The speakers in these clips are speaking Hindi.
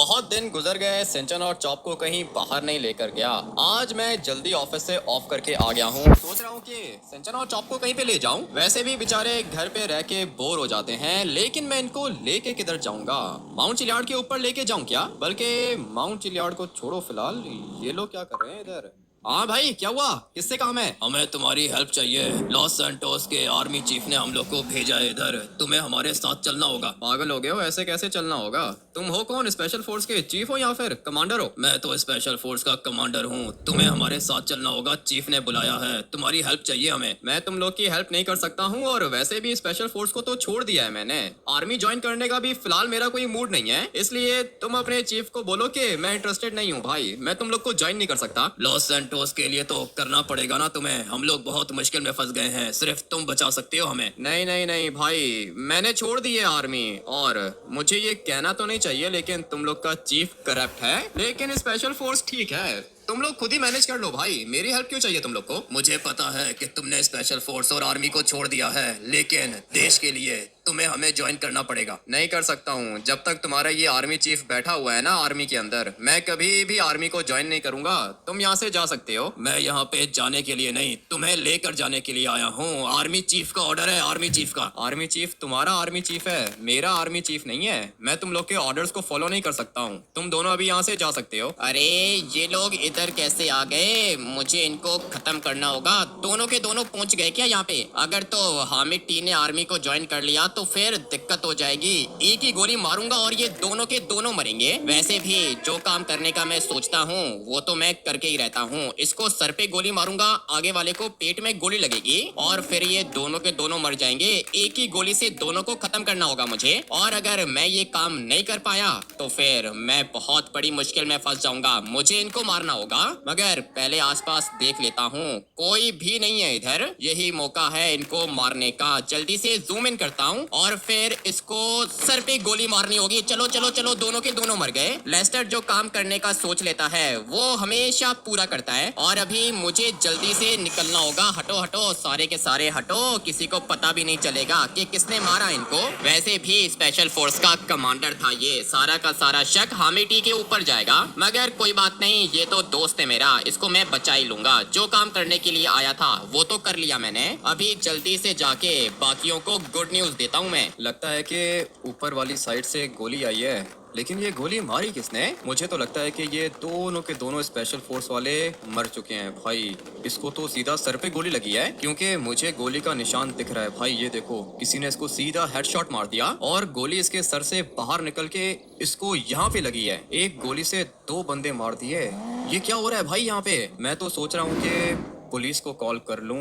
बहुत दिन गुजर गए, सिंचन और चॉप को कहीं बाहर नहीं लेकर गया। आज मैं जल्दी ऑफिस से ऑफ करके आ गया हूँ। सोच रहा हूँ कि सिंचन और चॉप को कहीं पे ले जाऊँ। वैसे भी बेचारे घर पे रह के बोर हो जाते हैं, लेकिन मैं इनको लेके किधर जाऊंगा? माउंट चिलियार्ड के ऊपर लेके जाऊं क्या? बल्कि माउंट चिलियार्ड को छोड़ो फिलहाल। ये लोग क्या कर रहे हैं इधर? हाँ भाई, क्या हुआ? किससे काम है? हमें तुम्हारी हेल्प चाहिए। लॉस सैंटोस के आर्मी चीफ ने हम लोग को भेजा है इधर। तुम्हें हमारे साथ चलना होगा। पागल हो गए हो? ऐसे कैसे चलना होगा? तुम हो कौन? स्पेशल फोर्स के चीफ हो या फिर कमांडर हो? मैं तो स्पेशल फोर्स का कमांडर हूँ। तुम्हें हमारे साथ चलना होगा, चीफ ने बुलाया है। तुम्हारी हेल्प चाहिए हमें। मैं तुम लोग की हेल्प नहीं कर सकता हूँ, और वैसे भी स्पेशल फोर्स को तो छोड़ दिया है मैंने। आर्मी ज्वाइन करने का भी फिलहाल मेरा कोई मूड नहीं है, इसलिए तुम अपने चीफ को बोलो कि मैं इंटरेस्टेड नहीं हूँ। भाई, मैं तुम लोग को ज्वाइन नहीं कर सकता। लॉस सैंटोस के लिए तो करना पड़ेगा ना तुम्हें। हम लोग बहुत मुश्किल में फंस गए हैं, सिर्फ तुम बचा सकते हो हमें। नहीं नहीं नहीं भाई, मैंने छोड़ दी है आर्मी। और मुझे ये कहना तो नहीं चाहिए, लेकिन तुम लोग का चीफ करप्ट है। लेकिन स्पेशल फोर्स ठीक है, तुम लोग खुद ही मैनेज कर लो भाई। मेरी हेल्प क्यों चाहिए तुम लोग को? मुझे पता है कि तुमने स्पेशल फोर्स और आर्मी को छोड़ दिया है, लेकिन देश के लिए तुम्हें हमें ज्वाइन करना पड़ेगा। नहीं कर सकता हूँ। जब तक तुम्हारा ये आर्मी चीफ बैठा हुआ है ना आर्मी के अंदर, मैं कभी भी आर्मी को ज्वाइन नहीं करूंगा। तुम यहाँ से जा सकते हो। मैं यहाँ पे जाने के लिए नहीं, तुम्हें लेकर जाने के लिए आया हूँ। आर्मी चीफ का ऑर्डर है, आर्मी चीफ का। आर्मी चीफ तुम्हारा आर्मी चीफ है, मेरा आर्मी चीफ नहीं है। मैं तुम लोग के ऑर्डर्स को फॉलो नहीं कर सकता हूँ। तुम दोनों अभी यहाँ से जा सकते हो। अरे ये लोग इधर कैसे आ गए? मुझे इनको खत्म करना होगा। दोनों के दोनों पहुंच गए क्या यहाँ पे? अगर तो हामिद टी ने आर्मी को ज्वाइन कर लिया तो फिर दिक्कत हो जाएगी। एक ही गोली मारूंगा और ये दोनों के दोनों मरेंगे। वैसे भी जो काम करने का मैं सोचता हूँ वो तो मैं करके ही रहता हूँ। इसको सर पे गोली मारूंगा, आगे वाले को पेट में गोली लगेगी और फिर ये दोनों के दोनों मर जाएंगे। एक ही गोली से दोनों को खत्म करना होगा मुझे। और अगर मैं ये काम नहीं कर पाया तो फिर मैं बहुत बड़ी मुश्किल में फंस जाऊंगा। मुझे इनको मारना होगा, मगर पहले आसपास देख लेता हूँ। कोई भी नहीं है इधर, यही मौका है इनको मारने का। जल्दी से जूम इन करता हूँ और फिर इसको सर पे गोली मारनी होगी। चलो चलो चलो, दोनों के दोनों मर गए। लेस्टर जो काम करने का सोच लेता है वो हमेशा पूरा करता है। और अभी मुझे जल्दी से निकलना होगा। हटो हटो, सारे के सारे हटो। किसी को पता भी नहीं चलेगा कि किसने मारा इनको। वैसे भी स्पेशल फोर्स का कमांडर था ये। सारा का सारा शक हामिटी के ऊपर जाएगा, मगर कोई बात नहीं, ये तो दोस्त है मेरा, इसको मैं बचा ही लूंगा। जो काम करने के लिए आया था वो तो कर लिया मैंने। अभी जल्दी से जाके बाकियों को गुड न्यूज देता हूँ मैं। लगता है कि ऊपर वाली साइड से गोली आई है, लेकिन ये गोली मारी किसने? मुझे तो लगता है कि ये दोनों के दोनों स्पेशल फोर्स वाले मर चुके हैं। भाई, इसको तो सीधा सर पे गोली लगी है, क्योंकि मुझे गोली का निशान दिख रहा है। भाई ये देखो, किसी ने इसको सीधा हेडशॉट मार दिया और गोली इसके सर से बाहर निकल के इसको यहाँ पे लगी है। एक गोली से दो बंदे मार दिए। ये क्या हो रहा है भाई यहाँ पे? मैं तो सोच रहा हूँ कि पुलिस को कॉल कर लूं,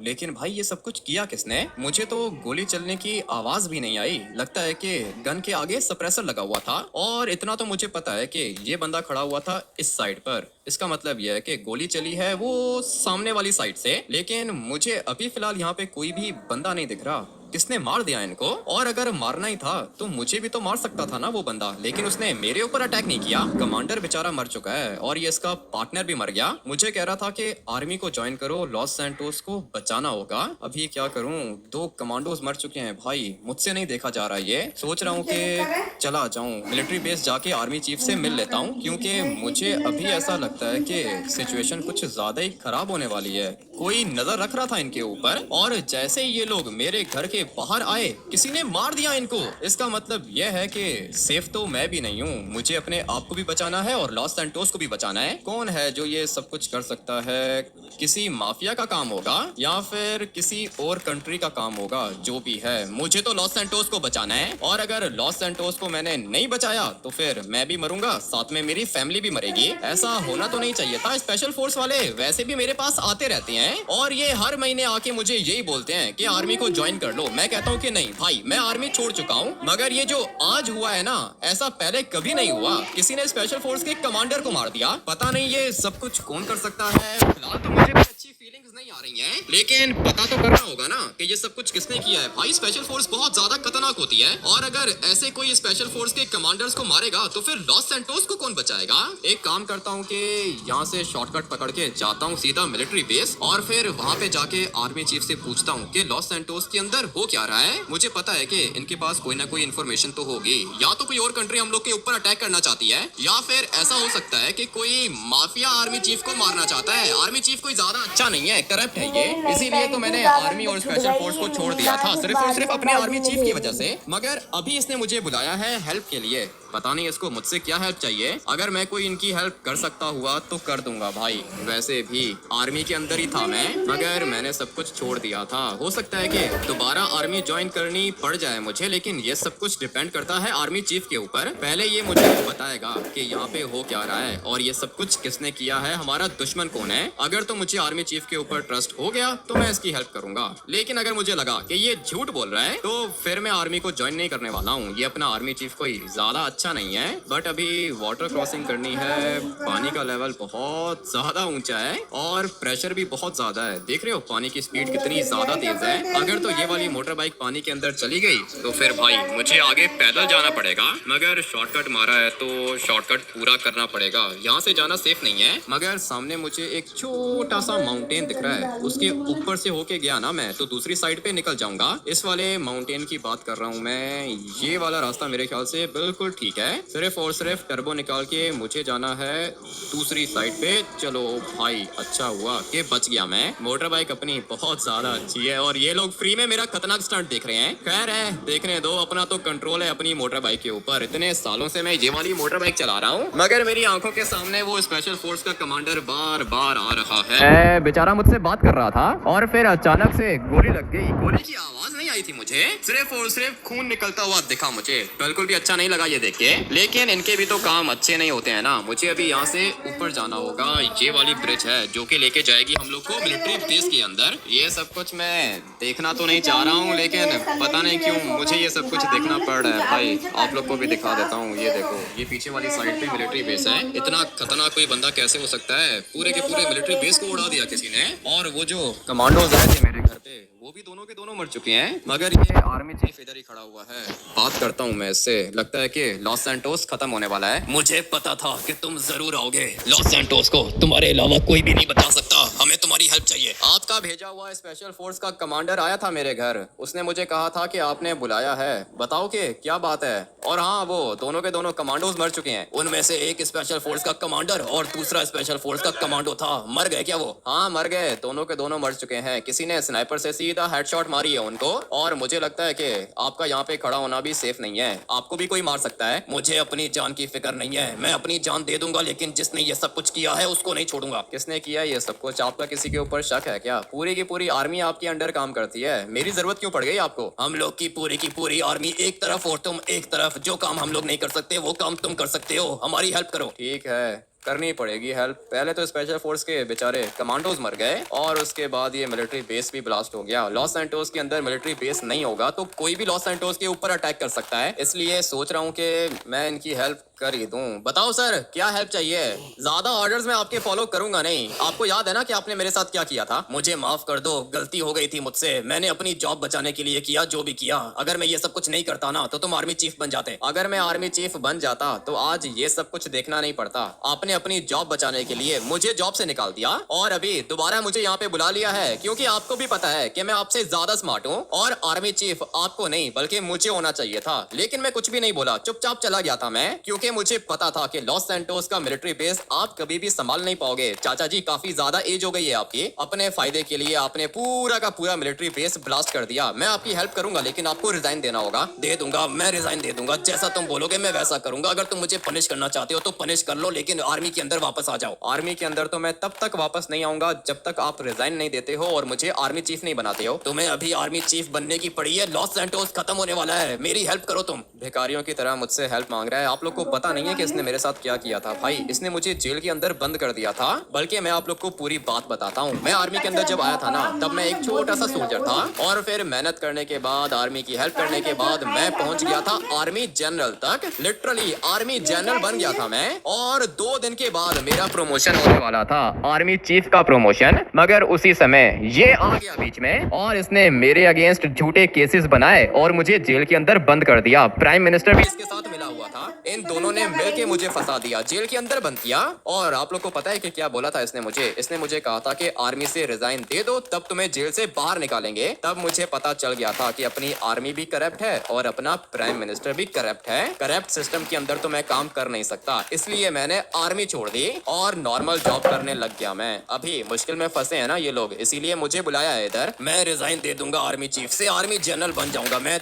लेकिन भाई ये सब कुछ किया किसने? मुझे तो गोली चलने की आवाज भी नहीं आई। लगता है कि गन के आगे सप्रेसर लगा हुआ था। और इतना तो मुझे पता है कि ये बंदा खड़ा हुआ था इस साइड पर। इसका मतलब यह है कि गोली चली है वो सामने वाली साइड से, लेकिन मुझे अभी फिलहाल यहाँ पे कोई भी बंदा नहीं दिख रहा। किसने मार दिया इनको? और अगर मारना ही था तो मुझे भी तो मार सकता था ना वो बंदा, लेकिन उसने मेरे ऊपर अटैक नहीं किया। कमांडर बेचारा मर चुका है और ये इसका पार्टनर भी मर गया। मुझे कह रहा था कि आर्मी को ज्वाइन करो, लॉस सैंटोस को बचाना होगा। अभी क्या करूं? दो कमांडोज मर चुके हैं भाई, मुझसे नहीं देखा जा रहा है। ये सोच रहा हूँ कि चला जाऊं मिलिट्री बेस, जाके आर्मी चीफ से मिल लेता हूँ, क्योंकि मुझे अभी ऐसा लगता है कि सिचुएशन कुछ ज्यादा ही खराब होने वाली है। कोई नजर रख रहा था इनके ऊपर, और जैसे ही ये लोग मेरे घर के बाहर आए, किसी ने मार दिया इनको। इसका मतलब यह है कि सेफ तो मैं भी नहीं हूँ। मुझे अपने आप को भी बचाना है और लॉस सैंटोस को भी बचाना है। कौन है जो ये सब कुछ कर सकता है? किसी माफिया का काम होगा या फिर किसी और कंट्री का काम होगा। जो भी है, मुझे तो लॉस सैंटोस को बचाना है। और अगर लॉस सैंटोस को मैंने नहीं बचाया तो फिर मैं भी मरूंगा, साथ में मेरी फैमिली भी मरेगी। ऐसा होना तो नहीं चाहिए था। स्पेशल फोर्स वाले वैसे भी मेरे पास आते रहते हैं और ये हर महीने आके मुझे यही बोलते हैं कि आर्मी को ज्वाइन कर लो। मैं कहता हूँ कि नहीं भाई, मैं आर्मी छोड़ चुका हूँ। मगर ये जो आज हुआ है ना, ऐसा पहले कभी नहीं हुआ। किसी ने स्पेशल फोर्स के कमांडर को मार दिया। पता नहीं ये सब कुछ कौन कर सकता है। फिलहाल तो मुझे भी अच्छी फीलिंग्स नहीं आ रही हैं, लेकिन पता तो करना होगा ना कि ये सब कुछ किसने किया है। भाई, स्पेशल फोर्स बहुत ज्यादा खतरनाक होती है, और अगर ऐसे कोई स्पेशल फोर्स के कमांडर्स को मारेगा तो फिर लॉस सैंटोस को कौन बचाएगा? एक काम करता हूँ कि यहाँ से शॉर्टकट पकड़ के जाता हूँ सीधा मिलिट्री बेस, और फिर वहाँ पे जाके आर्मी चीफ से पूछता हूँ कि लॉस सैंटोस के अंदर हो हो क्या रहा है। मुझे पता है कि इनके पास कोई ना कोई इन्फॉर्मेशन तो होगी, या तो कोई और कंट्री हम लोग के ऊपर अटैक करना चाहती है, या फिर ऐसा हो सकता है कि कोई माफिया आर्मी चीफ को मारना चाहता है। आर्मी चीफ कोई ज्यादा अच्छा नहीं है, करप्ट है ये, इसीलिए तो मैंने आर्मी और स्पेशल फोर्स को छोड़ दिया था, सिर्फ और सिर्फ अपने आर्मी चीफ की वजह से। मगर अभी इसने मुझे बुलाया है हेल्प के लिए, पता नहीं इसको मुझसे क्या हेल्प चाहिए। अगर मैं कोई इनकी हेल्प कर सकता हुआ तो कर दूंगा भाई। वैसे भी आर्मी के अंदर ही था मैं, मगर मैंने सब कुछ छोड़ दिया था। हो सकता है कि दोबारा आर्मी ज्वाइन करनी पड़ जाए मुझे, लेकिन ये सब कुछ डिपेंड करता है आर्मी चीफ के ऊपर। पहले ये मुझे बताएगा कि यहाँ पे हो क्या रहा है और ये सब कुछ किसने किया है, हमारा दुश्मन कौन है। अगर तो मुझे आर्मी चीफ के ऊपर ट्रस्ट हो गया तो मैं इसकी हेल्प करूंगा, लेकिन अगर मुझे लगा कि ये झूठ बोल रहा है तो फिर मैं आर्मी को ज्वाइन नहीं करने वाला हूँ। ये अपना आर्मी चीफ कोई ज्यादा अच्छा नहीं है। बट अभी वाटर क्रॉसिंग करनी है, पानी का लेवल बहुत ज्यादा ऊंचा है और प्रेशर भी बहुत ज्यादा है। देख रहे हो पानी की स्पीड कितनी ज्यादा तेज है। अगर तो ये वाली मोटर बाइक पानी के अंदर चली गई तो फिर भाई मुझे आगे पैदल जाना पड़ेगा, मगर शॉर्टकट मारा है तो शॉर्टकट पूरा करना पड़ेगा। यहाँ से जाना सेफ नहीं है। मगर सामने मुझे एक छोटा सा माउंटेन दिख रहा है, उसके ऊपर से होके गया ना मैं तो दूसरी साइड पे निकल जाऊंगा। इस वाले माउंटेन की बात कर रहा हूँ मैं। ये वाला रास्ता मेरे ख्याल से बिल्कुल ठीक है, सिर्फ और सिर्फ टर्बो निकाल के मुझे जाना है दूसरी साइड पे। चलो भाई अच्छा हुआ कि बच गया मैं। मोटर बाइक अपनी बहुत ज्यादा अच्छी है और ये लोग फ्री में मेरा खतरनाक स्टंट देख रहे हैं। खैर है, देखने दो, अपना तो कंट्रोल है अपनी मोटर बाइक के ऊपर। इतने सालों से मैं ये वाली मोटर बाइक चला रहा हूँ, मगर मेरी आंखों के सामने वो स्पेशल फोर्स का कमांडर बार बार आ रहा है। बेचारा मुझसे बात कर रहा था और फिर अचानक से गोली लग गई। गोली की आवाज नहीं आई थी मुझे, सिर्फ और सिर्फ खून निकलता हुआ दिखा मुझे। बिल्कुल भी अच्छा नहीं लगा ये देख के, लेकिन इनके भी तो काम अच्छे नहीं होते हैं ना। मुझे अभी यहाँ से ऊपर जाना होगा। ये वाली ब्रिज है जो कि लेके जाएगी हम लोग को मिलिट्री बेस के अंदर। ये सब कुछ मैं देखना तो नहीं चाह रहा हूँ, लेकिन पता नहीं क्यों मुझे ये सब कुछ देखना पड़ रहा है भाई। आप लोग को भी दिखा देता हूँ। ये देखो, ये पीछे वाली साइड पे मिलिट्री बेस है। इतना खतरनाक कोई बंदा कैसे हो सकता है? पूरे के पूरे मिलिट्री बेस को उड़ा दिया किसी ने। और वो जो कमांडोज आए थे मेरे घर पे, वो भी दोनों के दोनों मर चुके हैं, मगर ये आर्मी चीफ इधर ही खड़ा हुआ है। बात करता हूँ मैं इससे। लगता है कि लॉस सैंटोस खत्म होने वाला है। मुझे पता था कि तुम जरूर आओगे। लॉस सैंटोस को तुम्हारे अलावा कोई भी नहीं बचा सकता। हमें तुम्हारी हेल्प चाहिए। आपका भेजा हुआ स्पेशल फोर्स का कमांडर आया था मेरे घर। उसने मुझे कहा था कि आपने बुलाया है। बताओ कि क्या बात है। और हाँ, वो दोनों के दोनों कमांडोज मर चुके हैं। उनमें से एक स्पेशल फोर्स का कमांडर और दूसरा स्पेशल फोर्स का कमांडो था। मर गए क्या वो? हाँ मर गए, दोनों के दोनों मर चुके हैं। किसी ने स्नाइपर से सीधा हेडशॉट मारी है उनको। और मुझे लगता है कि आपका यहाँ पे खड़ा होना भी सेफ नहीं है, आपको भी कोई मार सकता है। मुझे अपनी जान की फिक्र नहीं है, मैं अपनी जान दे दूंगा, लेकिन जिसने ये सब कुछ किया है उसको नहीं छोड़ूंगा। किसने किया ये सब कुछ? आपका किसी के ऊपर शक है क्या? पूरी की पूरी आर्मी आपके अंडर काम करती है, मेरी जरूरत क्यों पड़ गई आपको? हम लोग की पूरी आर्मी एक तरफ और तुम एक तरफ। जो काम हम लोग नहीं कर सकते वो काम तुम कर सकते हो। हमारी हेल्प करो। ठीक है, करनी पड़ेगी हेल्प। पहले तो स्पेशल फोर्स के बेचारे कमांडोज मर गए और उसके बाद ये मिलिट्री बेस भी ब्लास्ट हो गया। लॉस सैंटोस के अंदर मिलिट्री बेस नहीं होगा तो कोई भी लॉस सैंटोस के ऊपर अटैक कर सकता है। इसलिए सोच रहा हूँ कि मैं इनकी हेल्प कर ही दूं। बताओ सर, क्या हेल्प चाहिए? ज्यादा ऑर्डर्स मैं आपके फॉलो करूंगा नहीं। आपको याद है ना कि आपने मेरे साथ क्या किया था? मुझे माफ कर दो, गलती हो गई थी मुझसे। मैंने अपनी जॉब बचाने के लिए किया जो भी किया। अगर मैं ये सब कुछ नहीं करता ना तो तुम आर्मी चीफ बन जाते। अगर मैं आर्मी चीफ बन जाता तो आज ये सब कुछ देखना नहीं पड़ता। आपने अपनी जॉब बचाने के लिए मुझे जॉब से निकाल दिया और अभी दोबारा मुझे यहाँ पे बुला लिया है, क्योंकि आपको भी पता है कि मैं आपसे ज्यादा स्मार्ट हूँ। और आर्मी चीफ आपको नहीं बल्कि मुझे होना चाहिए था, लेकिन मैं कुछ भी नहीं बोला, चुपचाप चला गया था मैं, क्योंकि मुझे पता था कि लॉस सैंटोस का मिलिट्री बेस आप कभी भी संभाल नहीं पाओगे। चाचा जी, काफी ज्यादा एज हो गई है आपकी। अपने फायदे के लिए आपने पूरा का पूरा मिलिट्री बेस ब्लास्ट कर दिया। मैं आपकी हेल्प करूंगा, लेकिन आपको रिजाइन देना होगा। दे दूंगा, मैं रिजाइन दे दूंगा। जैसा तुम बोलोगे मैं वैसा करूंगा। अगर तुम मुझे पनिश करना चाहते हो तो पनिश कर लो, लेकिन आर्मी के अंदर वापस आ जाओ। आर्मी के अंदर तो मैं तब तक वापस नहीं आऊंगा जब तक आप रिजाइन नहीं देते हो और मुझे आर्मी चीफ नहीं बनाते हो। तुम्हें अभी आर्मी चीफ बनने की पड़ी है। लॉस सैंटोस खत्म होने वाला है, मेरी हेल्प करो तुम। भिखारियों की तरह मुझसे हेल्प मांग रहा है। आप लोग को पता नहीं है कि इसने मेरे साथ क्या किया था भाई। इसने मुझे जेल के अंदर बंद कर दिया था। बल्कि मैं आप लोग को पूरी बात बताता हूँ। मैं आर्मी के अंदर जब आया था ना, तब मैं एक छोटा सा सोल्जर था और फिर मेहनत करने के बाद, आर्मी की हेल्प करने के बाद मैं पहुंच गया था आर्मी जनरल तक। लिटरली आर्मी जनरल बन गया था मैं। और 2 दिन के बाद मेरा प्रमोशन होने वाला था, आर्मी चीफ का प्रमोशन। मगर उसी समय ये आ गया बीच में और इसने मेरे अगेंस्ट झूठे केसेस बनाए और मुझे जेल के अंदर बंद कर दिया। प्राइम मिनिस्टर भी इसके साथ मिला हुआ था। इन दोनों ने मिलके मुझे फंसा दिया, जेल के अंदर बंद किया। और आप लोग को पता है कि क्या बोला था इसने मुझे कहा था कि आर्मी से रिजाइन दे दो तब तुम्हें जेल से बाहर निकालेंगे। तब मुझे पता चल गया था कि अपनी आर्मी भी करप्ट है और अपना प्राइम मिनिस्टर भी करप्ट है। करप्ट सिस्टम के अंदर तो मैं काम कर नहीं सकता, इसलिए मैंने आर्मी छोड़ दी और नॉर्मल जॉब करने लग गया। मैं अभी मुश्किल में फंसे हैं ना ये लोग, इसीलिए मुझे बुलाया है इधर। मैं रिजाइन दे दूंगा आर्मी चीफ से, आर्मी जनरल बन जाऊंगा। मैं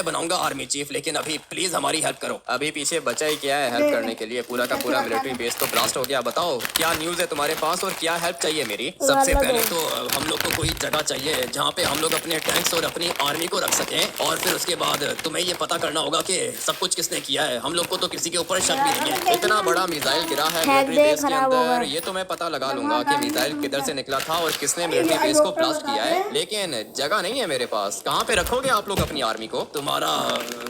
बनाऊंगा आर्मी चीफ, लेकिन अभी प्लीज हमारी हेल्प करो। अभी पीछे बचा ही क्या है हेल्प करने के लिए, पूरा का पूरा मिलिट्री बेस तो ब्लास्ट हो गया। बताओ क्या न्यूज़ है तुम्हारे पास और क्या हेल्प चाहिए मेरी? सबसे पहले तो हम लोग को कोई जगह चाहिए जहाँ पे हम लोग अपने टैंक्स और अपनी आर्मी को रख सकें, और फिर उसके बाद तुम्हें ये पता करना होगा कि सब कुछ किसने किया है। हम लोग को तो किसी के ऊपर शक भी नहीं है। इतना बड़ा मिसाइल गिरा है मिलिट्री बेस के अंदर, ये तो मैं पता लगा लूंगा कि मिसाइल किधर से निकला था और किसने मिलिट्री बेस को ब्लास्ट किया है, लेकिन जगह नहीं है मेरे पास। कहाँ पे रखोगे आप लोग अपनी आर्मी को? तुम्हारा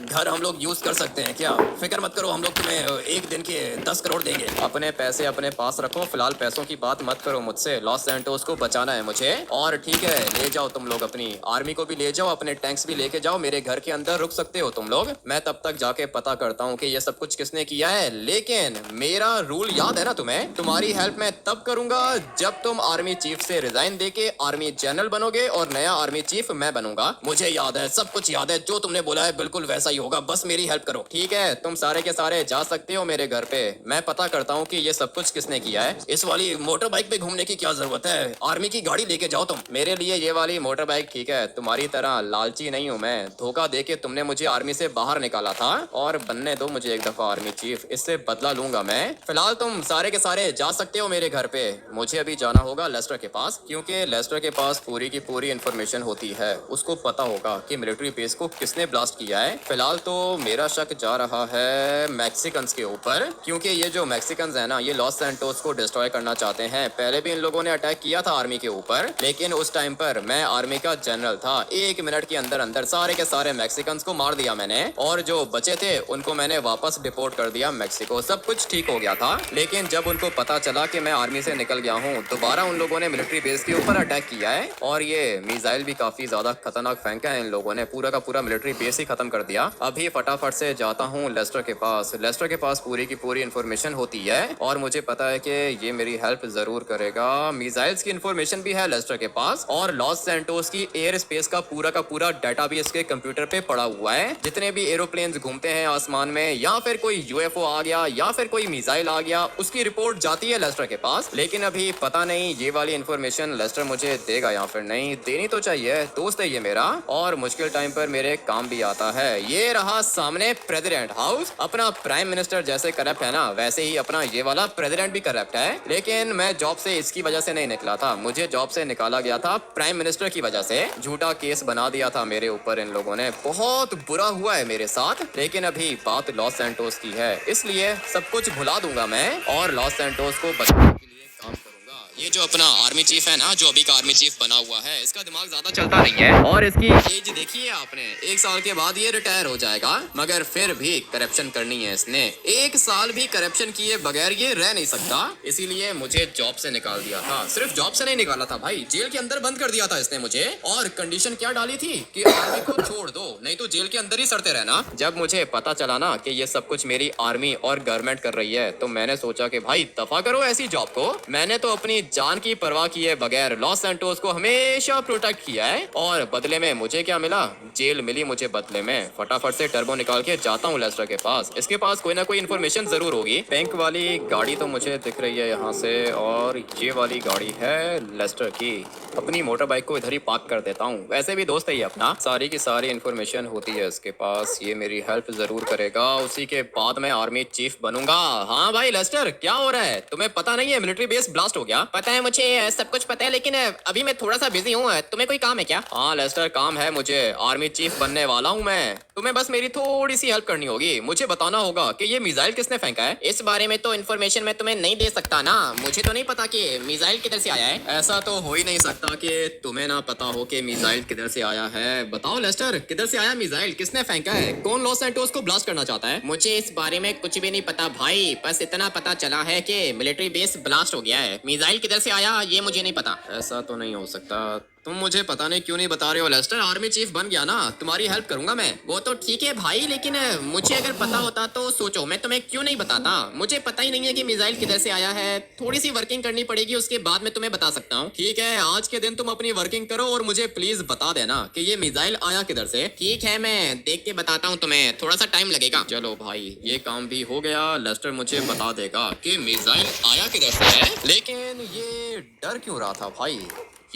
घर हम लोग यूज कर सकते हैं क्या? फिक्र मत करो, हम लोग तुम्हें एक दिन के 10 करोड़ देंगे। अपने पैसे अपने पास रखो, फिलहाल पैसों की बात मत करो मुझसे। लॉस सैंटोस को बचाना है मुझे। और ठीक है, ले जाओ तुम लोग अपनी आर्मी को भी ले जाओ, अपने टैंक्स भी लेके जाओ, मेरे घर के अंदर रुक सकते हो तुम लोग। मैं तब तक जाके पता करता हूँ कि ये सब कुछ किसने किया है। लेकिन मेरा रूल याद है ना तुम्हें? तुम्हारी हेल्प मैं तब करूंगा जब तुम आर्मी चीफ से रिजाइन देके आर्मी जनरल बनोगे और नया आर्मी चीफ मैं बनूंगा। मुझे याद है, सब कुछ याद है, जो तुमने बोला है बिल्कुल वैसा ही होगा, बस मेरी हेल्प करो। ठीक है, तुम सारे के सारे जा सकते हो मेरे घर पे। मैं पता करता हूँ कि ये सब कुछ किसने किया है। इस वाली मोटर बाइक पे घूमने की क्या जरूरत है? आर्मी की गाड़ी लेके जाओ तुम। मेरे लिए ये वाली मोटर बाइक ठीक है, तुम्हारी तरह लालची नहीं हूँ मैं। धोखा देके तुमने मुझे आर्मी से बाहर निकाला था, और बनने दो मुझे एक दफा आर्मी चीफ, इससे बदला लूंगा मैं। फिलहाल तुम सारे के सारे जा सकते हो मेरे घर पे। मुझे अभी जाना होगा लेस्टर के पास, क्योंकि लेस्टर के पास पूरी की पूरी इन्फॉर्मेशन होती है। उसको पता होगा कि मिलिट्री बेस को किसने ब्लास्ट किया है। फिलहाल तो मेरा शक जा रहा है मैक्सिकन्स के ऊपर, क्योंकि ये जो मैक्सिकन्स है ना, ये लॉस सैंटोस को डिस्ट्रॉय करना चाहते हैं। पहले भी इन लोगों ने अटैक किया था आर्मी के ऊपर, लेकिन उस टाइम पर मैं आर्मी का जनरल था। 1 मिनट के अंदर अंदर सारे के सारे मैक्सिकन्स को मार दिया मैंने, और जो बचे थे उनको मैंने वापस डिपोर्ट कर दिया मैक्सिको। सब कुछ ठीक हो गया था, लेकिन जब उनको पता चला कि मैं आर्मी से निकल गया हूँ, दोबारा उन लोगों ने मिलिट्री बेस के ऊपर अटैक किया है। और ये मिसाइल भी काफी ज्यादा खतरनाक फेंका है इन लोगों ने, पूरा का पूरा मिलिट्री बेस ही खत्म कर दिया। अभी फटाफट से जाता हूँ लेस्टर के पास। लेस्टर के पास पूरी की पूरी इन्फॉर्मेशन होती है, और मुझे पता है कि ये मेरी हेल्प जरूर करेगा। मिसाइल्स की इन्फॉर्मेशन भी है लेस्टर के पास, और लॉस सैंटोस की एयर स्पेस का पूरा डाटा भी इसके कंप्यूटर पे पड़ा हुआ है। जितने भी एरोप्लेन्स घूमते हैं आसमान में, या फिर कोई यूएफओ आ गया या फिर कोई मिसाइल आ गया, उसकी रिपोर्ट जाती है लेस्टर के पास। लेकिन अभी पता नहीं ये वाली इन्फॉर्मेशन लेस्टर मुझे देगा या फिर नहीं। देनी तो चाहिए, दोस्त है ये मेरा, और मुश्किल टाइम पर मेरे काम भी आता है। ये रहा सामने प्रेसिडेंट हाउस। अपना प्राइम मिनिस्टर जैसे करप्ट है ना, वैसे ही अपना ये वाला प्रेसिडेंट भी करप्ट है। लेकिन मैं जॉब से इसकी वजह से नहीं निकला था, मुझे जॉब से निकाला गया था प्राइम मिनिस्टर की वजह से। झूठा केस बना दिया था मेरे ऊपर इन लोगों ने, बहुत बुरा हुआ है मेरे साथ। लेकिन अभी बात लॉस सैंटोस की है, इसलिए सब कुछ भुला दूंगा मैं और लॉस सैंटोस को बचाने के लिए काम करूंगा। ये जो अपना आर्मी चीफ है ना, जो अभी का आर्मी चीफ बना हुआ है, इसका दिमाग ज्यादा चलता नहीं है, और इसकी एज देखी है आपने। 1 साल के बाद ये रिटायर हो जाएगा, मगर फिर भी करप्शन करनी है इसने। 1 साल भी करप्शन किए बगैर ये रह नहीं सकता, इसीलिए मुझे जॉब से निकाल दिया था। सिर्फ जॉब से नहीं निकाला था भाई, जेल के अंदर बंद कर दिया था इसने मुझे। और कंडीशन क्या डाली थी कि आर्मी को छोड़ दो, नहीं तो जेल के अंदर ही सड़ते रहना। जब मुझे पता चला ना कि ये सब कुछ मेरी आर्मी और गवर्नमेंट कर रही है, तो मैंने सोचा कि भाई दफा करो ऐसी जॉब को। मैंने तो अपनी जान की परवाह किए बगैर लॉस सैंटोस को हमेशा प्रोटेक्ट किया है, और बदले में मुझे क्या मिला? जेल मिली मुझे बदले में। फटाफट से टर्बो निकाल के जाता हूँ लेस्टर के पास, इसके पास कोई ना कोई इन्फॉर्मेशन जरूर होगी। बैंक वाली गाड़ी तो मुझे दिख रही है यहाँ से, और ये वाली गाड़ी है लेस्टर की। अपनी मोटर बाइक को इधर ही पार्क कर देता हूँ, वैसे भी दोस्त है ये अपना, सारी की सारी इन्फॉर्मेशन होती है इसके पास। ये मेरी हेल्प जरूर करेगा, उसी के बाद मैं आर्मी चीफ बनूंगा। हाँ भाई लेस्टर, क्या हो रहा है? तुम्हें पता नहीं है मिलिट्री बेस ब्लास्ट हो गया? पता है मुझे, सब कुछ पता है, लेकिन अभी मैं थोड़ा सा बिजी हूँ। तुम्हें कोई काम है क्या? हाँ लेस्टर, काम है मुझे, आर्मी चीफ बनने वाला हूँ मैं। तुम्हें बस मेरी थोड़ी सी हेल्प करनी होगी। मुझे बताना होगा कि ये मिसाइल किसने फेंका है। इस बारे में तो इन्फॉर्मेशन मैं तुम्हें नहीं दे सकता ना, मुझे तो नहीं पता कि मिसाइल किधर से आया है। ऐसा तो हो ही नहीं सकता कि तुम्हें ना पता हो कि मिसाइल किधर से आया है। बताओ लेस्टर, किधर से आया मिसाइल? किसने फेंका है? कौन लॉस सैंटोस को ब्लास्ट करना चाहता है? मुझे इस बारे में कुछ भी नहीं पता भाई, बस इतना पता चला है कि मिलिट्री बेस ब्लास्ट हो गया है। मिसाइल किधर से आया ये मुझे नहीं पता। ऐसा तो नहीं हो सकता, तुम मुझे पता नहीं क्यों नहीं बता रहे हो लेस्टर, आर्मी चीफ बन गया ना, तुम्हारी हेल्प करूंगा मैं। वो तो ठीक है भाई, लेकिन मुझे अगर पता होता तो सोचो मैं तुम्हें क्यों नहीं बताता। मुझे पता ही नहीं है कि मिसाइल किधर से आया है। थोड़ी सी वर्किंग करनी पड़ेगी, उसके बाद मैं तुम्हें बता सकता हूँ। ठीक है, आज के दिन तुम अपनी वर्किंग करो और मुझे प्लीज बता देना कि ये मिसाइल आया किधर से। ठीक है, मैं देख के बताता हूँ तुम्हें, थोड़ा सा टाइम लगेगा। चलो भाई, ये काम भी हो गया। लेस्टर मुझे बता देगा कि मिसाइल आया किधर से है। लेकिन ये डर क्यों रहा था भाई?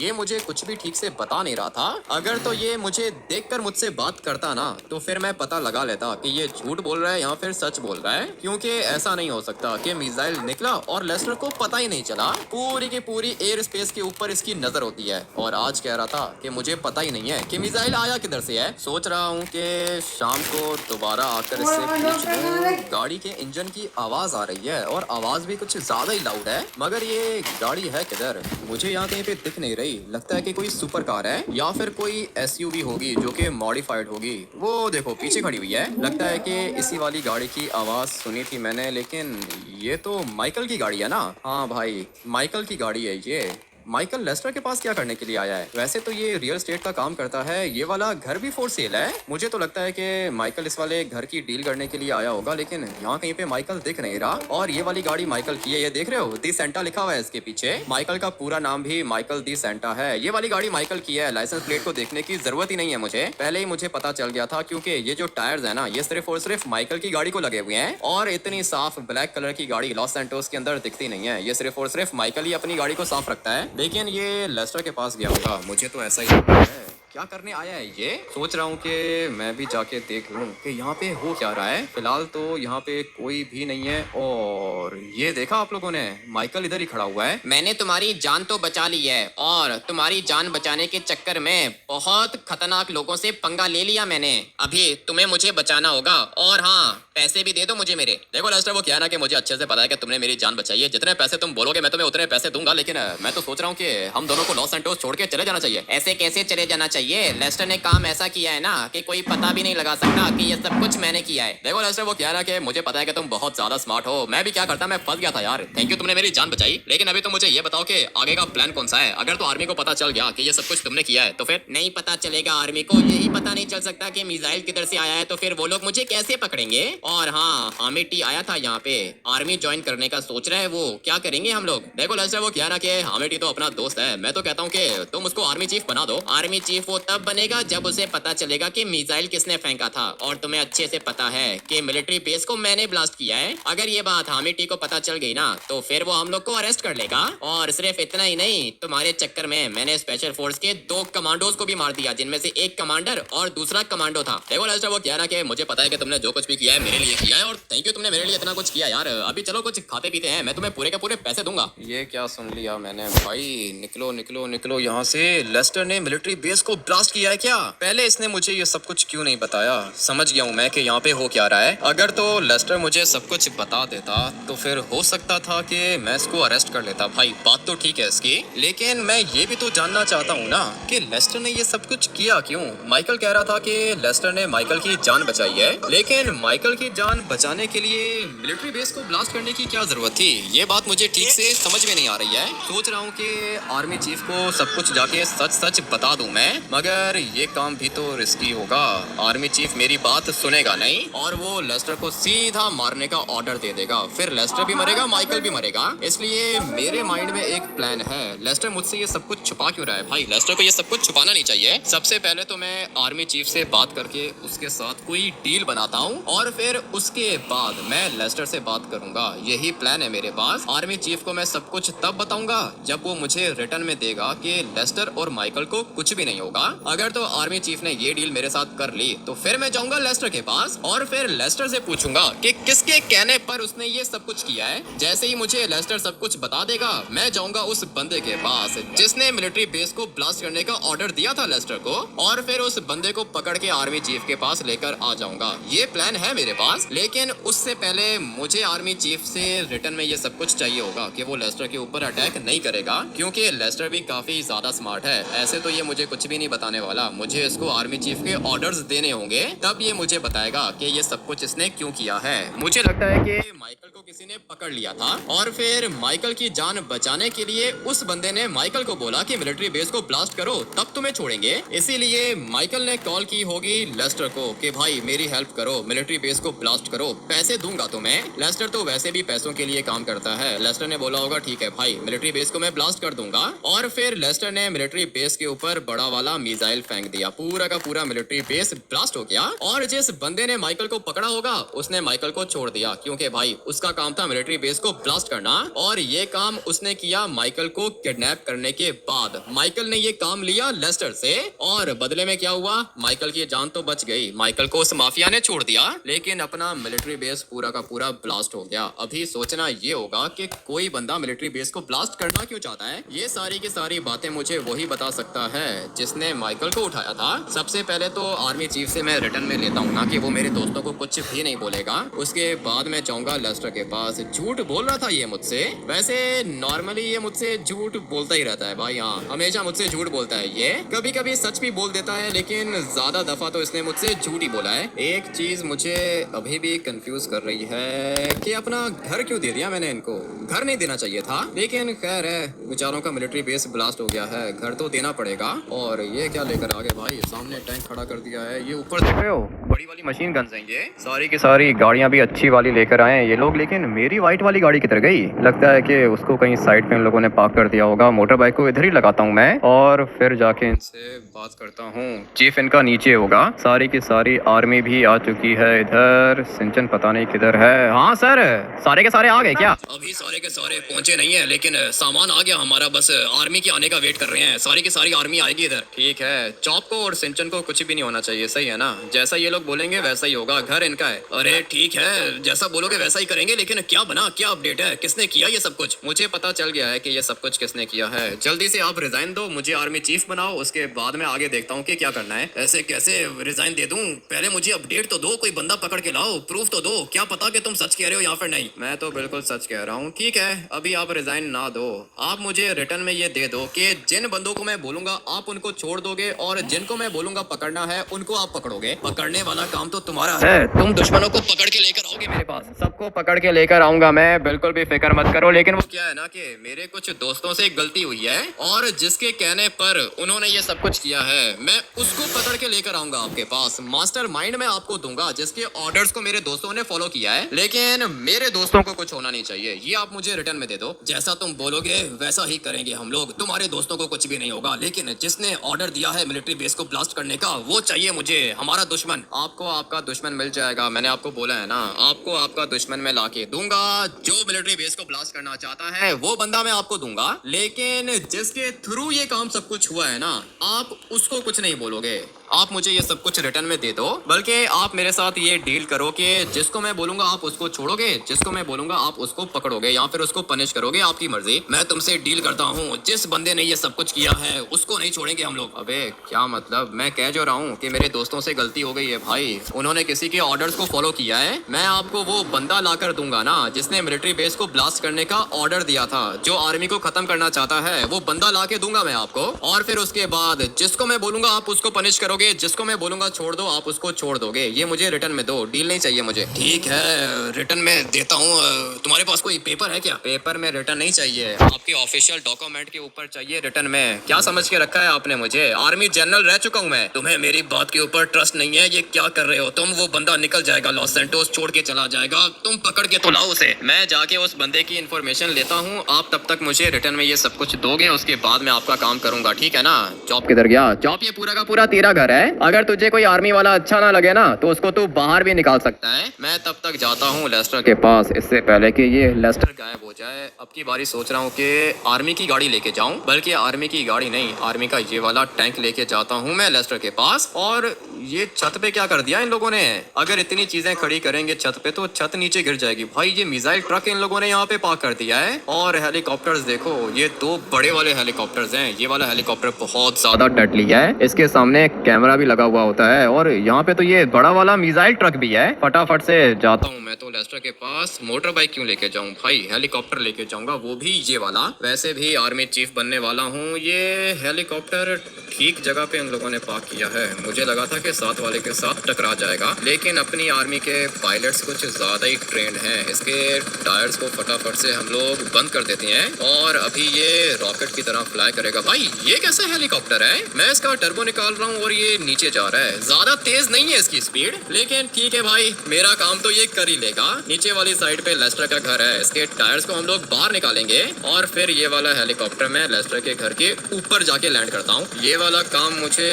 ये मुझे कुछ भी ठीक से बता नहीं रहा था। अगर तो ये मुझे देखकर मुझसे बात करता ना, तो फिर मैं पता लगा लेता कि ये झूठ बोल रहा है या फिर सच बोल रहा है। क्योंकि ऐसा नहीं हो सकता कि मिसाइल निकला और लेस्टर को पता ही नहीं चला। पूरी की पूरी एयर स्पेस के ऊपर इसकी नजर होती है, और आज कह रहा था कि मुझे पता ही नहीं है कि मिसाइल आया किधर से है। सोच रहा हूँ कि शाम को दोबारा आकर इससे पूछ लूं। गाड़ी के इंजन की आवाज आ रही है, और आवाज भी कुछ ज्यादा ही लाउड है। मगर ये गाड़ी है किधर? मुझे यहाँ कहीं पे दिख नहीं रही। लगता है कि कोई सुपर कार है या फिर कोई एसयूवी होगी जो कि मॉडिफाइड होगी। वो देखो पीछे खड़ी हुई है। लगता है कि इसी वाली गाड़ी की आवाज सुनी थी मैंने, लेकिन ये तो माइकल की गाड़ी है ना। हाँ भाई, माइकल की गाड़ी है ये। माइकल लेस्टर के पास क्या करने के लिए आया है? वैसे तो ये रियल एस्टेट का काम करता है। ये वाला घर भी फॉर सेल है। मुझे तो लगता है कि माइकल इस वाले घर की डील करने के लिए आया होगा, लेकिन यहाँ कहीं पे माइकल दिख नहीं रहा। और ये वाली गाड़ी माइकल की है, ये देख रहे हो, दी सेंटा लिखा हुआ है इसके पीछे। माइकल का पूरा नाम भी माइकल दी सेंटा है। ये वाली गाड़ी माइकल की है। लाइसेंस प्लेट को देखने की जरूरत ही नहीं है मुझे, पहले ही मुझे पता चल गया था। क्योंकि ये जो टायर्स है ना, ये सिर्फ और सिर्फ माइकल की गाड़ी को लगे हुए हैं। और इतनी साफ ब्लैक कलर की गाड़ी लॉस सैंटोस के अंदर दिखती नहीं है। ये सिर्फ और सिर्फ माइकल ही अपनी गाड़ी को साफ रखता है। लेकिन ये लेस्टर के पास गया होगा, मुझे तो ऐसा ही लगता है। क्या करने आया है ये? सोच रहा हूँ कि मैं भी जाके देख लूँ कि यहाँ पे हो क्या रहा है। फिलहाल तो यहाँ पे कोई भी नहीं है। और ये देखा आप लोगों ने, माइकल इधर ही खड़ा हुआ है। मैंने तुम्हारी जान तो बचा ली है, और तुम्हारी जान बचाने के चक्कर में बहुत खतरनाक लोगों से पंगा ले लिया मैंने। अभी तुम्हें मुझे बचाना होगा, और हाँ, पैसे भी दे दो मुझे मेरे। देखो लेस्टर, वो क्या है ना कि मुझे अच्छे से पता है कि तुमने मेरी जान बचाई है। जितने पैसे तुम बोलोगे मैं तुम्हें उतने पैसे दूंगा। लेकिन मैं तो सोच रहा हूँ कि हम दोनों को लॉस सैंटोस छोड़ के चले जाना चाहिए। ऐसे कैसे चले जाना चाहिए? लेस्टर ने काम ऐसा किया है ना कि कोई पता भी नहीं लगा सकता कि ये सब कुछ मैंने किया है। देखो लेस्टर, वो क्या है ना कि मुझे पता है कि तुम बहुत ज्यादा स्मार्ट हो। मैं भी क्या करता, मैं फंस गया था यार। थैंक यू, तुमने मेरी जान बचाई। लेकिन अभी तो मुझे ये बताओ कि आगे का प्लान कौन सा है? अगर तो आर्मी को पता चल गया कि ये सब कुछ तुमने किया है, तो फिर? नहीं पता चलेगा आर्मी को। यही पता नहीं चल सकता कि मिसाइल किधर से आया है, तो फिर वो लोग मुझे कैसे पकड़ेंगे? और हाँ, हामिद टी आया था यहाँ पे, आर्मी ज्वाइन करने का सोच रहा है वो। क्या करेंगे हम लोग? देखो लेस्टर, वो क्या है ना कि हामिद टी तो अपना दोस्त है। मैं तो कहता हूँ कि तुम उसको आर्मी चीफ बना दो। आर्मी चीफ वो तब बनेगा जब उसे पता चलेगा कि मिसाइल किसने फेंका था। और तुम्हें अच्छे से पता है कि मिलिट्री बेस को मैंने ब्लास्ट किया है। अगर ये बात हामिद टी को पता चल गई ना, तो फिर वो हम लोग को अरेस्ट कर लेगा। और सिर्फ इतना ही नहीं, तुम्हारे चक्कर में मैंने स्पेशल फोर्स के 2 कमांडोज को भी मार दिया, जिनमें से एक कमांडर और दूसरा कमांडो था। देखो लेस्टर, वो क्या है ना कि मुझे पता है कि तुमने जो कुछ भी किया है मेरे लिए किया है, और थैंक यू, तुमने मेरे लिए इतना कुछ किया यार। अभी चलो कुछ खाते पीते हैं, मैं तुम्हें पूरे के पूरे पैसे दूंगा। ये क्या सुन लिया मैंने भाई? निकलो निकलो निकलो यहाँ से। लेस्टर ने मिलिट्री बेस को ब्लास्ट किया है क्या? पहले इसने मुझे ये सब कुछ क्यों नहीं बताया? समझ गया हूँ मैं कि यहाँ पे हो क्या रहा है। अगर तो लेस्टर मुझे सब कुछ बता देता तो फिर हो सकता था कि मैं इसको अरेस्ट कर लेता। भाई बात तो ठीक है इसकी, लेकिन मैं ये भी तो जानना चाहता हूँ ना कि लेस्टर ने ये सब कुछ किया क्यों? माइकल कह रहा था कि लेस्टर ने माइकल की जान बचाई है, लेकिन माइकल की जान बचाने के लिए मिलिट्री बेस को ब्लास्ट करने की क्या जरूरत थी? ये बात मुझे ठीक से समझ में नहीं आ रही है। सोच रहा हूँ कि आर्मी चीफ को सब कुछ जाके सच सच बता दूं मैं, मगर ये काम भी तो रिस्की होगा। आर्मी चीफ मेरी बात सुनेगा नहीं, और वो लेस्टर को सीधा मारने का ऑर्डर दे देगा। फिर लेस्टर भी मरेगा, माइकल भी मरेगा। इसलिए मेरे माइंड में एक प्लान है। लेस्टर मुझसे ये सब कुछ छुपा क्यों रहा है? भाई लेस्टर को ये सब कुछ छुपाना नहीं चाहिए। सबसे पहले तो मैं आर्मी चीफ से बात करके उसके साथ कोई डील बनाता हूँ, और फिर उसके बाद मैं लेस्टर से बात करूंगा। यही प्लान है मेरे पास। आर्मी चीफ को मैं सब कुछ तब बताऊंगा जब वो मुझे रिटर्न में देगा कि लेस्टर और माइकल को कुछ भी नहीं होगा। अगर तो आर्मी चीफ ने ये डील मेरे साथ कर ली, तो फिर मैं जाऊंगा लेस्टर के पास, और फिर लेस्टर से पूछूंगा कि किसके कहने पर उसने ये सब कुछ किया है। जैसे ही मुझे लेस्टर सब कुछ बता देगा, मैं जाऊंगा उस बंदे के पास जिसने मिलिट्री बेस को ब्लास्ट करने का ऑर्डर दिया था लेस्टर को, और फिर उस बंदे को पकड़ के आर्मी चीफ के पास लेकर आ जाऊंगा। ये प्लान है मेरे पास, लेकिन उससे पहले मुझे आर्मी चीफ से रिटर्न में ये सब कुछ चाहिए होगा कि वो लेस्टर के ऊपर अटैक नहीं करेगा, क्योंकि लेस्टर भी काफी ज्यादा स्मार्ट है। ऐसे तो ये मुझे कुछ भी नहीं नहीं बताने वाला। मुझे इसको आर्मी चीफ के ऑर्डर्स देने होंगे, तब ये मुझे बताएगा कि ये सब कुछ इसने क्यों किया है। मुझे लगता है कि माइकल को किसी ने पकड़ लिया था और फिर माइकल की जान बचाने के लिए उस बंदे ने माइकल को बोला कि मिलिट्री बेस को ब्लास्ट करो तब तुम्हें छोड़ेंगे। इसीलिए माइकल ने कॉल की होगी लेस्टर को कि भाई मेरी हेल्प करो, मिलिट्री बेस को ब्लास्ट करो, पैसे दूंगा तुम्हें। लेस्टर तो वैसे भी पैसों के लिए काम करता है। लेस्टर ने बोला होगा ठीक है भाई, मिलिट्री बेस को मैं ब्लास्ट कर दूंगा। और फिर लेस्टर ने मिलिट्री बेस के ऊपर बड़ा वाला मिसाइल फेंक दिया। पूरा का पूरा मिलिट्री बेस ब्लास्ट हो गया और जिस बंदे ने माइकल को पकड़ा होगा उसने माइकल को छोड़ दिया, क्योंकि भाई उसका काम था मिलिट्री बेस को ब्लास्ट करना और ये काम उसने किया माइकल को किडनैप करने के बाद। माइकल ने ये काम लिया लेस्टर से और बदले में क्या हुआ, माइकल की जान तो बच गई। माइकल को उस माफिया ने छोड़ दिया, लेकिन अपना मिलिट्री बेस पूरा का पूरा ब्लास्ट हो गया। अभी सोचना ये होगा कि कोई बंदा मिलिट्री बेस को ब्लास्ट करना क्यों चाहता है। ये सारी की सारी बातें मुझे वही बता सकता है जिसने माइकल को उठाया था। सबसे पहले तो आर्मी चीफ से मैं रिटर्न में लेता हूँ ना कि वो मेरे दोस्तों को कुछ भी नहीं बोलेगा। उसके बाद मैं जाऊंगा लेस्टर के पास। झूठ बोल रहा था ये मुझसे, वैसे नॉर्मली ये मुझसे झूठ बोलता ही रहता है भाई। हाँ, हमेशा मुझसे झूठ बोलता है ये। कभी कभी सच भी बोल देता है, लेकिन ज्यादा दफा तो इसने मुझसे झूठ ही बोला है। एक चीज मुझे अभी भी कंफ्यूज कर रही है कि अपना घर क्यों दे दिया मैंने इनको। घर नहीं देना चाहिए था, लेकिन खैर है, बेचारों का मिलिट्री बेस ब्लास्ट हो गया है, घर तो देना पड़ेगा। और ये क्या लेकर आ गए भाई, सामने टैंक खड़ा कर दिया है। ये ऊपर देख रहे हो, बड़ी वाली मशीन गन्स हैं ये। सारी की सारी गाड़ियां भी अच्छी वाली लेकर आए हैं ये लोग, लेकिन मेरी व्हाइट वाली गाड़ी किधर गई। लगता है कि उसको कहीं साइड पे इन लोगों ने पार्क कर दिया होगा। मोटर बाइक को इधर ही लगाता हूँ मैं और फिर जाके इनसे बात करता हूँ। चीफ इनका नीचे होगा। सारी की सारी आर्मी भी आ चुकी है इधर। सिंचन पता नहीं किधर है। हाँ सर, सारे के सारे आ गए क्या? अभी सारे के सारे पहुंचे नहीं है, लेकिन सामान आ गया हमारा, बस आर्मी के आने का वेट कर रहे हैं। सारी की सारी आर्मी आएगी इधर। ठीक है, चॉप को और सिंचन को कुछ भी नहीं होना चाहिए, सही है ना? जैसा ये लोग बोलेंगे वैसा ही होगा, घर इनका है। अरे ठीक है, जैसा बोलोगे वैसा ही करेंगे, लेकिन क्या बना, क्या अपडेट है, किसने किया ये सब कुछ? मुझे पता चल गया है कि ये सब कुछ किसने किया है। जल्दी से आप रिजाइन दो, मुझे आर्मी चीफ बनाओ, उसके बाद में आगे देखता हूँ कि क्या करना है। ऐसे कैसे रिजाइन दे दूं? पहले मुझे अपडेट तो दो, कोई बंदा पकड़ के लाओ, प्रूफ तो दो। क्या पता कि तुम सच कह रहे हो या फिर नहीं। मैं तो बिल्कुल सच कह रहा हूँ। ठीक है, अभी आप रिजाइन ना दो, आप मुझे रिटर्न में ये दे दो कि जिन बंदों को मैं बोलूंगा आप उनको छोड़ दोगे और जिनको मैं बोलूंगा पकड़ना है उनको आप पकड़ोगे। पकड़ने वाला काम तो तुम्हारा है, तुम दुश्मनों को पकड़ के लेकर आओगे मेरे पास। सबको पकड़ के लेकर आऊंगा मैं, बिल्कुल भी फिक्र मत करो। लेकिन वो क्या है ना कि मेरे कुछ दोस्तों से गलती हुई है और जिसके कहने पर उन्होंने ये सब कुछ किया है, मैं उसको पकड़ के लेकर आऊंगा आपके पास। मास्टर माइंड मैं आपको दूंगा जिसके ऑर्डर्स को मेरे दोस्तों ने फॉलो किया है, लेकिन मेरे दोस्तों को कुछ होना नहीं चाहिए। ये आप मुझे रिटर्न में दे दो। जैसा तुम बोलोगे वैसा ही करेंगे हम लोग। तुम्हारे दोस्तों को कुछ भी नहीं होगा, लेकिन जिसने ऑर्डर दिया है मिलिट्री बेस को ब्लास्ट करने का, वो चाहिए मुझे, हमारा दुश्मन। आपको आपका दुश्मन मिल जाएगा, मैंने आपको बोला है ना, आपको आपका दुश्मन मैं लाके दूंगा। जो मिलिट्री बेस को ब्लास्ट करना चाहता है वो बंदा मैं आपको दूंगा, लेकिन जिसके थ्रू ये काम सब कुछ हुआ है ना, आप उसको कुछ नहीं बोलोगे। आप मुझे ये सब कुछ रिटर्न में दे दो, बल्कि आप मेरे साथ ये डील करो कि जिसको मैं बोलूंगा आप उसको छोड़ोगे, जिसको मैं बोलूंगा आप उसको पकड़ोगे या फिर उसको पनिश करोगे, आपकी मर्जी। मैं तुमसे डील करता हूँ, जिस बंदे ने ये सब कुछ किया है उसको नहीं छोड़ेंगे हम लोग। अबे क्या मतलब, मैं कह जो रहा हूँ कि मेरे दोस्तों से गलती हो गई है भाई, उन्होंने किसी के ऑर्डर्स को फॉलो किया है। मैं आपको वो बंदा ला कर दूंगा ना जिसने मिलिट्री बेस को ब्लास्ट करने का ऑर्डर दिया था, जो आर्मी को खत्म करना चाहता है, वो बंदा ला के दूंगा मैं आपको। और फिर उसके बाद जिसको मैं बोलूंगा आप उसको पनिश करोगे, जिसको मैं बोलूंगा छोड़ दो आप उसको छोड़ दोगे। ये मुझे रिटर्न में दो, डील नहीं चाहिए मुझे। ठीक है, रिटर्न में देता हूँ। तुम्हारे पास कोई पेपर है क्या? पेपर में रिटर्न नहीं चाहिए, आपके ऑफिशियल डॉक्यूमेंट के ऊपर चाहिए रिटर्न में। क्या समझ के रखा है आपने मुझे? आर्मी जनरल रह चुका हूँ मैं। तुम्हें मेरी बात के ऊपर ट्रस्ट नहीं है, ये क्या कर रहे हो तुम? वो बंदा निकल जाएगा, लॉस सैंटोस छोड़ के चला जाएगा, तुम पकड़ के तो लाओ उसे। मैं जाके उस बंदे की इन्फॉर्मेशन लेता हूँ, आप तब तक मुझे रिटर्न में ये सब कुछ दोगे, उसके बाद मैं आपका काम करूंगा, ठीक है ना? जॉब किधर गया? जॉब ये पूरा का पूरा तेरा घर है, अगर तुझे कोई आर्मी वाला अच्छा ना लगे ना तो उसको तू बाहर भी निकाल सकता है। मैं तब तक जाता हूँ लेस्टर के पास, इससे पहले कि ये लेस्टर गायब हो जाए। अब की बारी सोच रहा हूँ कि आर्मी की गाड़ी लेके जाऊँ, बल्कि आर्मी की गाड़ी नहीं, आर्मी का ये वाला टैंक लेके जाता हूँ मैं लेस्टर के पास और ये छत पे क्या कर दिया इन लोगों ने? अगर इतनी चीजें खड़ी करेंगे छत पे तो छत नीचे गिर जाएगी भाई। ये मिसाइल ट्रक इन लोगों ने यहाँ पे पार्क कर दिया है। और हेलीकॉप्टर्स देखो, ये 2 बड़े वाले हेलीकॉप्टर्स हैं। ये वाला हेलीकॉप्टर बहुत ज्यादा डेडली है, इसके सामने कैमरा भी लगा हुआ होता है। और यहाँ पे तो ये बड़ा वाला मिसाइल ट्रक भी है। फटाफट से जाता हूँ मैं तो लेस्टर के पास। मोटर बाइक क्यों लेके जाऊँ भाई, हेलीकॉप्टर लेके जाऊंगा, वो भी ये वाला। वैसे भी आर्मी चीफ बनने वाला हूँ। ये हेलीकॉप्टर ठीक जगह पे इन लोगों ने पार्क किया है। मुझे लगा था कि साथ वाले के साथ टकरा जाएगा, लेकिन अपनी आर्मी के पायलट्स कुछ ज्यादा ही ट्रेंड हैं। इसके टायर्स को फटाफट से हम लोग बंद कर देते हैं और अभी ये रॉकेट की तरह फ्लाई करेगा। भाई ये कैसा हेलीकॉप्टर है? मैं इसका टर्बो निकाल रहा हूँ और ये नीचे जा रहा है। ज्यादा तेज नहीं है इसकी स्पीड, लेकिन ठीक है भाई, मेरा काम तो ये कर ही लेगा। नीचे वाली साइड पे लेस्टर का घर है। इसके टायर्स को हम लोग बाहर निकालेंगे और फिर ये वाला हेलीकॉप्टर मैं लेस्टर के घर के ऊपर जाके लैंड करता हूँ। ये वाला काम मुझे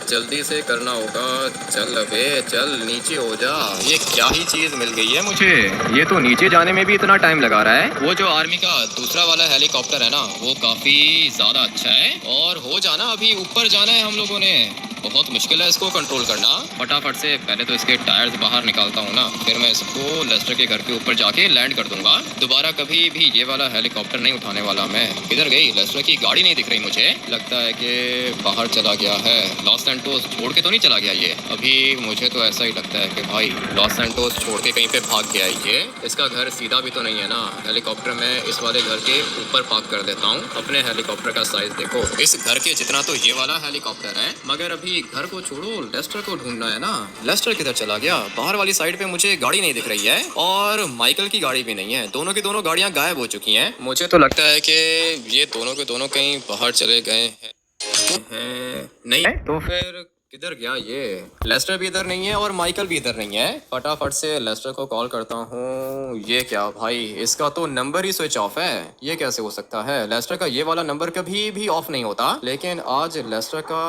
जल्दी से करना होगा। चल अबे चल, नीचे हो जा। ये क्या ही चीज मिल गई है मुझे। ये तो नीचे जाने में भी इतना टाइम लगा रहा है। वो जो आर्मी का दूसरा वाला हेलीकॉप्टर है ना, वो काफी ज्यादा अच्छा है। और हो जाना, अभी ऊपर जाना है हम लोगों ने। बहुत मुश्किल है इसको कंट्रोल करना। फटाफट से पहले तो इसके टायर्स बाहर निकालता हूँ ना, फिर मैं इसको लेस्टर के घर के ऊपर जाके लैंड कर दूंगा। दोबारा कभी भी ये वाला हेलीकॉप्टर नहीं उठाने वाला मैं। किधर गई? लेस्टर की गाड़ी नहीं दिख रही मुझे। लगता है कि बाहर चला गया है। लॉस सैंटोस छोड़ के तो नहीं चला गया ये? अभी मुझे तो ऐसा ही लगता है कि भाई लॉस सैंटोस छोड़ के कहीं पे भाग गया है ये। इसका घर सीधा भी तो नहीं है ना। हेलीकॉप्टर मैं इस वाले घर के ऊपर पार्क कर देता हूँ। अपने हेलीकॉप्टर का साइज देखो, इस घर के जितना तो ये वाला हेलीकॉप्टर है। मगर अभी घर को छोड़ो, लेस्टर को ढूंढना है ना। लेस्टर किधर चला गया? बाहर वाली साइड पे मुझे गाड़ी नहीं दिख रही है और माइकल की गाड़ी भी नहीं है। दोनों की दोनों गाड़ियां गायब हो चुकी हैं। मुझे तो लगता है कि ये दोनों के दोनों कहीं बाहर चले गए हैं। नहीं तो फिर किधर गया ये? लेस्टर भी इधर नहीं है और माइकल भी इधर नहीं है। फटाफट से लेस्टर को कॉल करता हूँ। ये क्या भाई, इसका तो नंबर ही स्विच ऑफ है। ये कैसे हो सकता है? लेस्टर का ये वाला नंबर कभी भी ऑफ नहीं होता, लेकिन आज लेस्टर का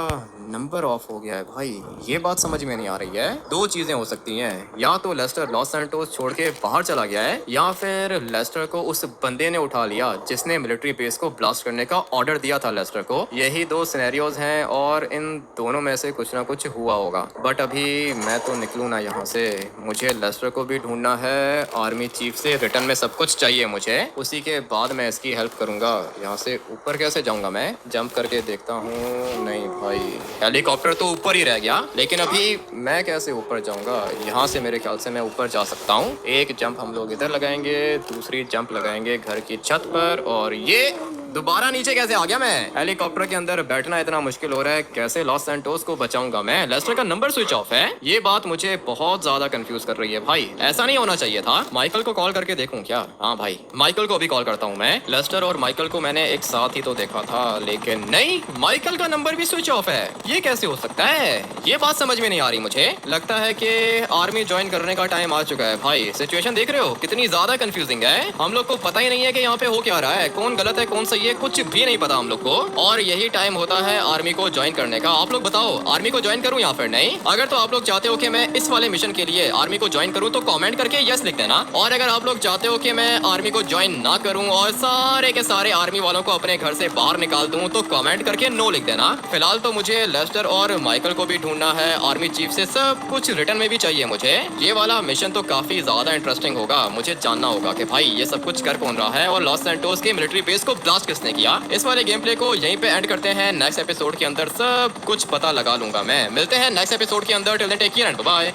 नंबर ऑफ हो गया है। भाई ये बात समझ में नहीं आ रही है। 2 चीजें हो सकती हैं, या तो लेस्टर लॉस सैंटोस छोड़ के बाहर चला गया है, या फिर लेस्टर को उस बंदे ने उठा लिया जिसने मिलिट्री बेस को ब्लास्ट करने का ऑर्डर दिया था लेस्टर को। यही 2 सिनेरियोज हैं और इन दोनों में से कुछ ना कुछ हुआ होगा। बट अभी मैं तो निकलूँ ना यहाँ से। मुझे लेस्टर को भी ढूंढना है। आर्मी चीफ से रिटर्न में सब कुछ चाहिए मुझे, उसी के बाद मैं इसकी हेल्प करूंगा। यहाँ से ऊपर कैसे जाऊंगा मैं? जंप करके देखता हूँ। नहीं भाई, हेलीकॉप्टर तो ऊपर ही रह गया, लेकिन अभी मैं कैसे ऊपर जाऊंगा? यहाँ से मेरे ख्याल से मैं ऊपर जा सकता हूँ। एक जंप हम लोग इधर लगाएंगे, दूसरी जंप लगाएंगे घर की छत पर, और ये दोबारा नीचे कैसे आ गया मैं? हेलीकॉप्टर के अंदर बैठना इतना मुश्किल हो रहा है, कैसे लॉस सैंटोस को बचाऊंगा मैं? लेस्टर का नंबर स्विच ऑफ है। ये बात मुझे बहुत ज्यादा कंफ्यूज कर रही है भाई। ऐसा नहीं होना चाहिए था। माइकल को कॉल करके देखूं क्या? हाँ भाई, माइकल को भी कॉल करता हूँ मैं। लेस्टर और माइकल को मैंने एक साथ ही तो देखा था, लेकिन नहीं, माइकल का नंबर भी स्विच ऑफ है। ये कैसे हो सकता है? ये बात समझ में नहीं आ रही मुझे। लगता है कि आर्मी ज्वाइन करने का टाइम आ चुका है। भाई सिचुएशन देख रहे हो कितनी ज्यादा कंफ्यूजिंग है। हम लोग को पता ही नहीं है कि यहाँ पे हो क्या रहा है, कौन गलत है कौन सही है, कुछ भी नहीं पता हम लोग को। और यही टाइम होता है आर्मी को ज्वाइन करने का। आप लोग बताओ, आर्मी को ज्वाइन करूं या फिर नहीं? अगर तो आप लोग चाहते हो कि मैं इस वाले मिशन के लिए आर्मी को ज्वाइन करूं तो कमेंट करके यस लिख देना। और अगर आप लोग चाहते हो कि मैं आर्मी को ज्वाइन ना करूं और सारे के सारे आर्मी वालों को अपने घर से बाहर निकाल दूं तो कमेंट करके नो लिख देना। फिलहाल तो मुझे लेस्टर और माइकल को भी ढूंढना है। आर्मी चीफ से सब कुछ रिटर्न में भी चाहिए मुझे। ये वाला मिशन तो काफी ज्यादा इंटरेस्टिंग होगा। मुझे जानना होगा कि भाई ये सब कुछ कर कौन रहा है और लॉस सैंटोस के मिलिट्री बेस को ब्लास्ट किसने किया। इस वाले गेम प्ले को यहीं पे एंड करते हैं। नेक्स्ट एपिसोड के अंदर सब कुछ पता लगा लूंगा मैं। मिलते हैं नेक्स्ट एपिसोड के अंदर। Till then take care and bye.